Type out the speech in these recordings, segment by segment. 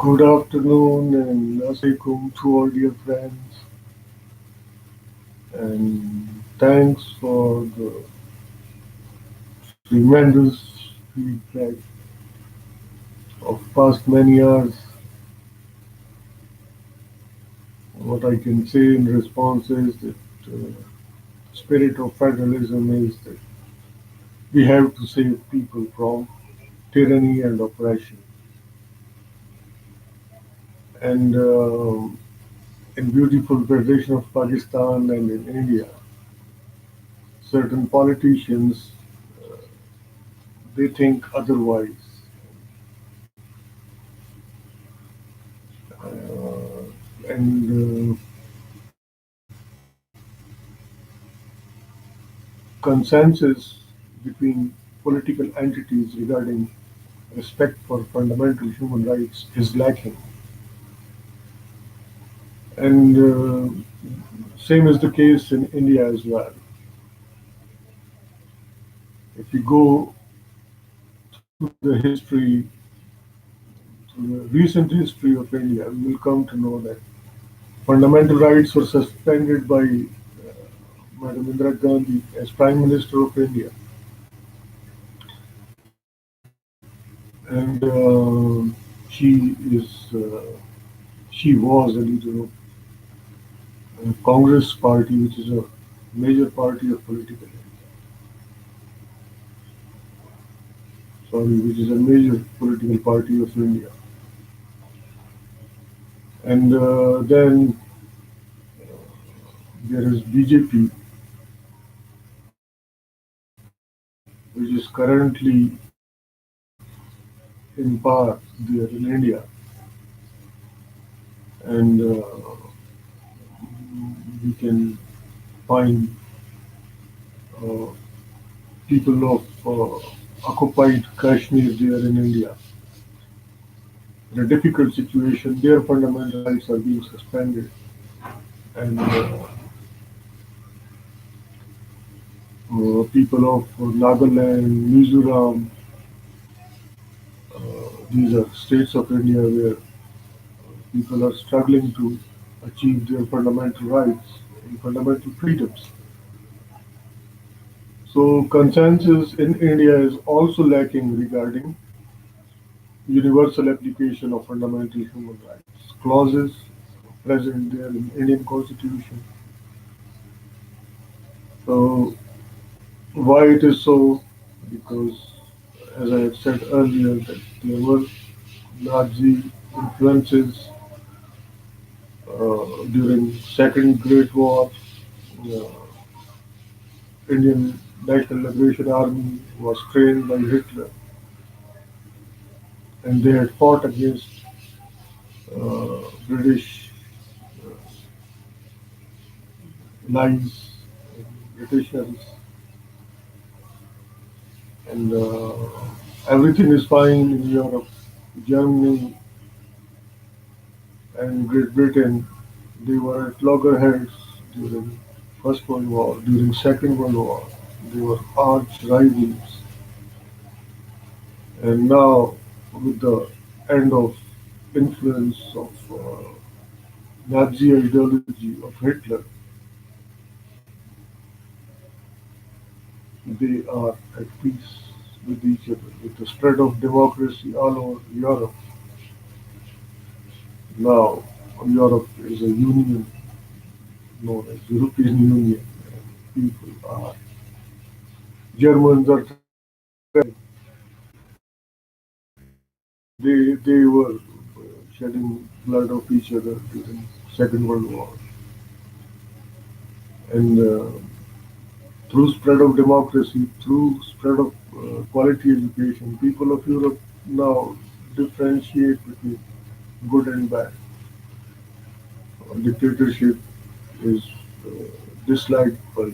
Good afternoon and assalamualaikum to all dear friends, and thanks for the tremendous feedback of past many years. What I can say in response is that spirit of federalism is that we have to save people from tyranny and oppression. And in beautiful federation of Pakistan and in India, certain politicians they think otherwise. And consensus between political entities regarding respect for fundamental human rights is lacking. And same is the case in India as well. If you go to the history, to the recent history of India, you will come to know that fundamental rights were suspended by Madam Indira Gandhi as Prime Minister of India. And she was a leader of Congress party, which is a major party of political, sorry, which is a major political party of India. And then there is BJP, which is currently in power there in India. And we can find uh, people of occupied Kashmir there in India in a difficult situation. Their fundamental rights are being suspended. And people of Nagaland, Mizoram, these are states of India where people are struggling to achieve their fundamental rights and fundamental freedoms. So consensus in India is also lacking regarding universal application of fundamental human rights. Clauses present there in Indian Constitution. So why it is so? Because as I had said earlier that there were Nazi influences during Second Great War. Uh, Indian National Liberation Army was trained by Hitler, and they had fought against British lines, Britishers, and everything is fine in Europe. Germany and Great Britain, they were at loggerheads during First World War, during Second World War. They were arch rivals, and now with the end of influence of Nazi ideology of Hitler, they are at peace with each other. With the spread of democracy all over Europe, now Europe is a union known as European Union. And people are Germans are they were shedding blood of each other during Second World War, and through spread of democracy, through spread of quality education, people of Europe now differentiate between good and bad. Dictatorship is uh, disliked by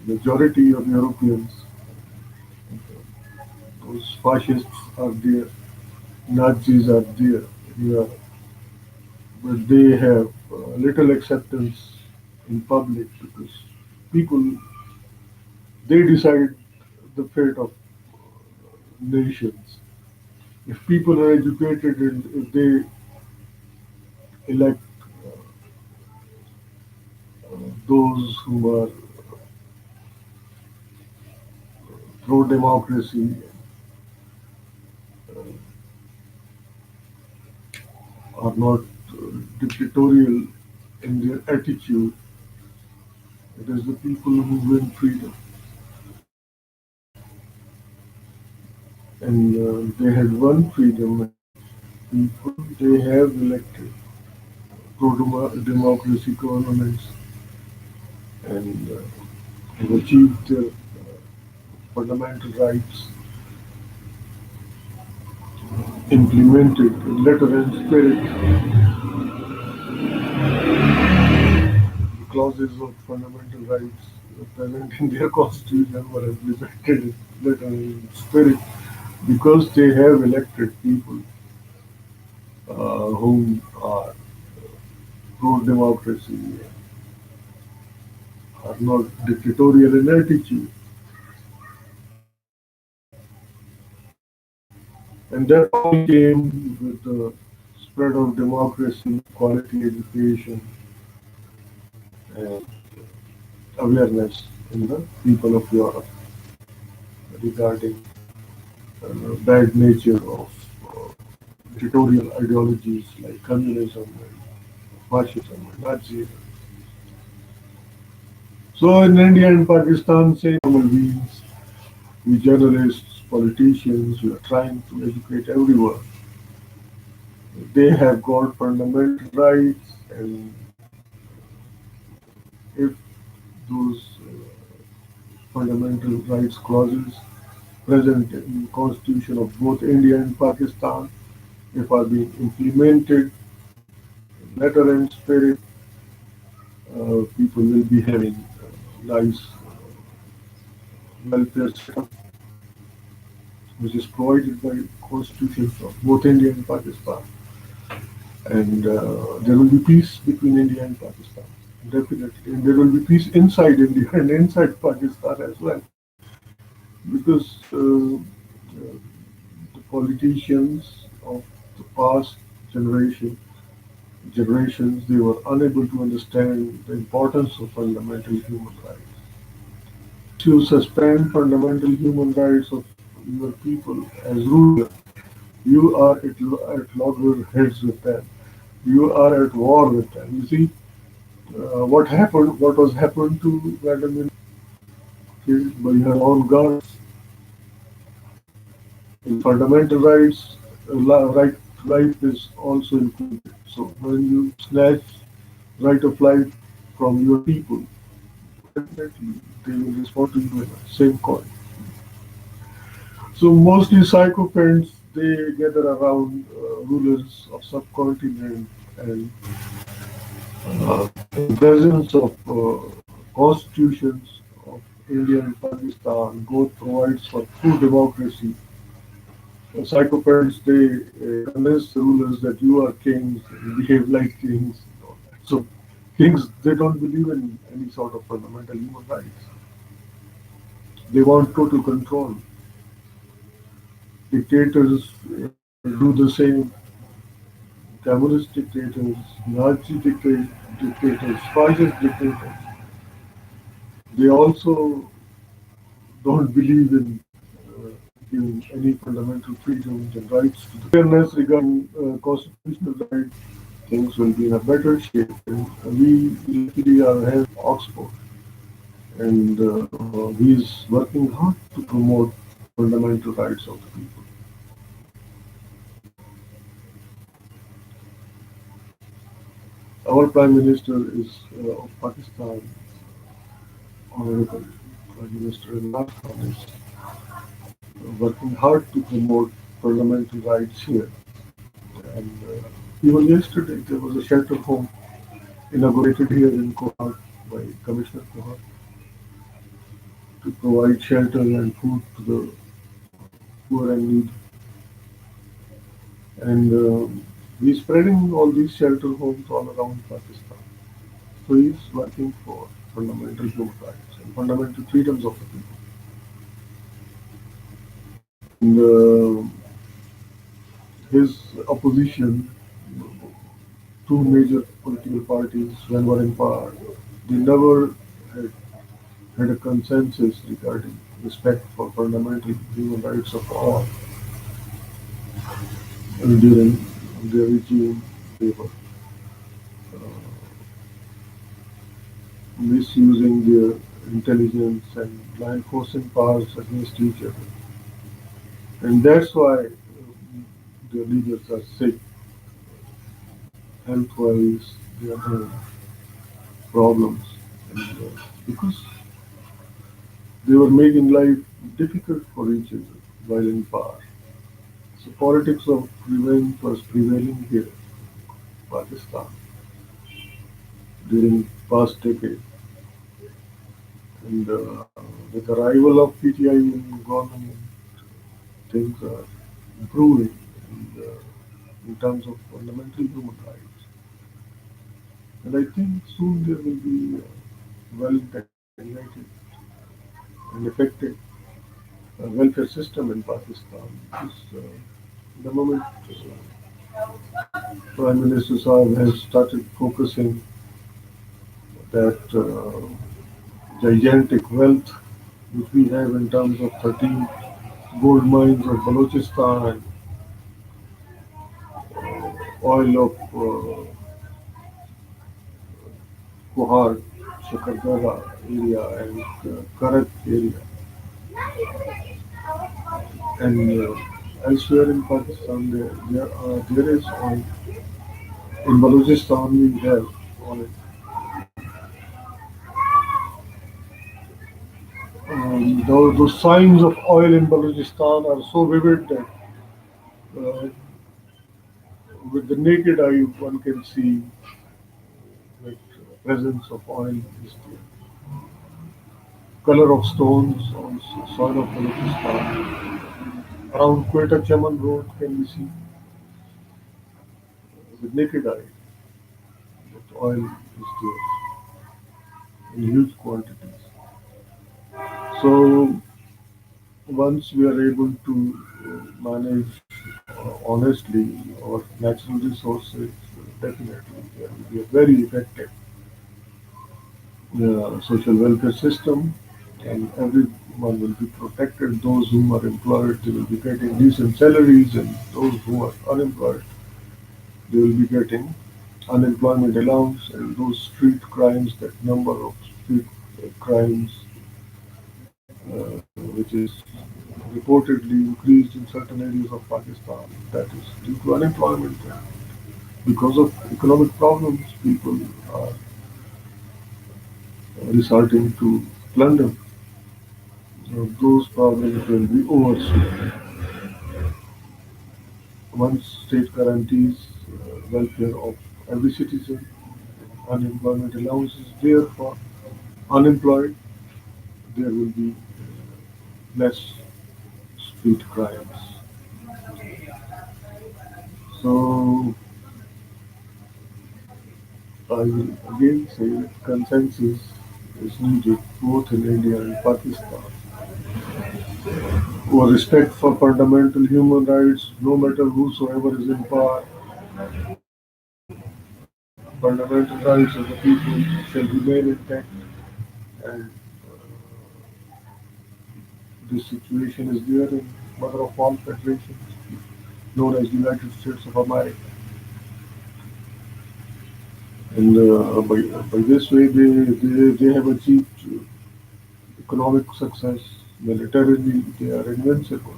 majority of Europeans. Those fascists are there, Nazis are there in Europe, but they have little acceptance in public because people they decide the fate of nations. If people are educated and if they elect those who are pro-democracy, are not dictatorial in their attitude, it is the people who win freedom. And they had won freedom, and people they have elected pro-democracy governments and have achieved their fundamental rights implemented in letter and spirit. The clauses of fundamental rights present in their constitution were implemented in letter and spirit because they have elected people who are pro-democracy, are not dictatorial in attitude. And that all came with the spread of democracy, quality education, and awareness in the people of Europe regarding bad nature of uh, dictatorial ideologies like communism and fascism and Nazism. So in India and Pakistan, same normal beings, we journalists, politicians, we are trying to educate everyone. They have got fundamental rights, and if those fundamental rights clauses present in the constitution of both India and Pakistan, if are being implemented in letter and spirit, people will be having nice welfare setup, which is provided by constitutions of both India and Pakistan. And there will be peace between India and Pakistan, definitely. And there will be peace inside India and inside Pakistan as well, because the politicians of the past generation generations they were unable to understand the importance of fundamental human rights. To suspend fundamental human rights of your people as ruler, you are at loggerheads with them. You are at war with them. You see, what happened? What was happened to Madam killed by her own guards in fundamental rights? Right to life is also included. So when you snatch right of life from your people, definitely they will respond to you in the same coin. So mostly psychopaths they gather around rulers of subcontinent and in presence of constitutions of India and Pakistan, both provides for true democracy. Psychopaths they convince the rulers that you are kings and behave like kings. And all that. So kings they don't believe in any sort of fundamental human rights. They want total control. Dictators do the same. Communist dictators, dictators, fascist dictators. They also don't believe in uh, giving any fundamental freedoms and rights to the fairness regarding constitutional rights. Things will be in a better shape. And we luckily are having Oxford, and he is working hard to promote fundamental rights of the people. Our Prime Minister is of Pakistan, Honorable Prime Minister Imran Khan is working hard to promote fundamental rights here. And even yesterday, there was a shelter home inaugurated here in Kohar by Commissioner Kohar to provide shelter and food to the poor and needy. And he's spreading all these shelter homes all around Pakistan. So he's working for fundamental human rights and fundamental freedoms of the people. And his opposition, two major political parties, when were in power, they never had, had a consensus regarding respect for fundamental human rights of all. And during their regime, they were misusing their intelligence and law enforcing powers against each other. And that's why their leaders are sick, health-wise, they are having problems. And, because they were making life difficult for each other while in power. So politics of revenge was prevailing here, Pakistan, during past decade. And with the arrival of PTI in government, things are improving and, in terms of fundamental human rights. And I think soon there will be well-integrated and effective welfare system in Pakistan. Because the moment Prime Minister Saab has started focusing that gigantic wealth which we have in terms of 13 gold mines of Balochistan and oil of Kohar, Shakardara area and Karak area and elsewhere in Pakistan there is oil. In Balochistan we have oil. Those signs of oil in Balochistan are so vivid that uh, with the naked eye one can see that presence of oil is there. Color of stones on soil of Balochistan. Around Quetta Chaman Road can be seen with naked eye that oil is there in huge quantities. So once we are able to manage honestly our natural resources, definitely there will be a very effective social welfare system, and everyone will be protected. Those who are employed, they will be getting decent salaries, and those who are unemployed, they will be getting unemployment allowance. And those street crimes, that number of street crimes, which is reportedly increased in certain areas of Pakistan, that is due to unemployment. Because of economic problems, people are resorting to plunder. Those problems will be over soon. Once state guarantees welfare of every citizen, unemployment allowance is there for unemployed, there will be less street crimes. So I will again say that consensus is needed both in India and Pakistan. Our respect for fundamental human rights, no matter whosoever is in power, fundamental rights of the people shall remain intact, and this situation is there in mother of all federations, known as United States of America. And by this way, they have achieved economic success. Militarily, they are invincible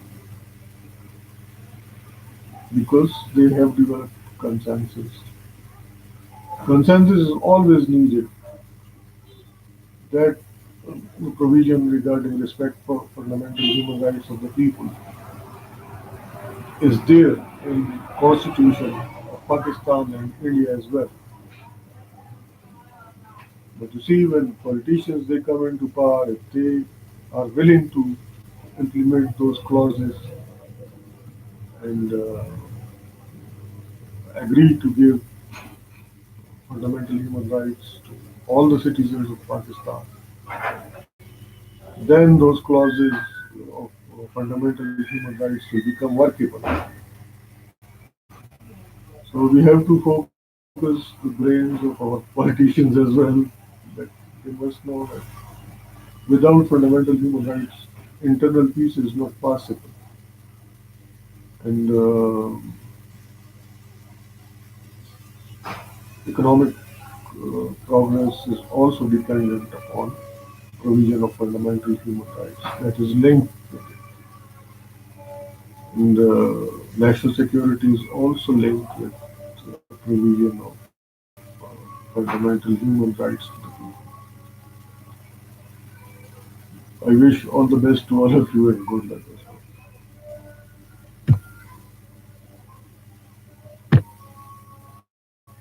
because they have developed consensus. Consensus is always needed. That provision regarding respect for fundamental human rights of the people is there in Constitution of Pakistan and India as well. But you see, when politicians they come into power, if they are willing to implement those clauses and agree to give fundamental human rights to all the citizens of Pakistan, then those clauses of fundamental human rights will become workable. So we have to focus the brains of our politicians as well. That they must know that without fundamental human rights, internal peace is not possible. And economic progress is also dependent upon provision of fundamental human rights that is linked with it. And national security is also linked with the provision of fundamental human rights to the people. I wish all the best to all of you and good luck.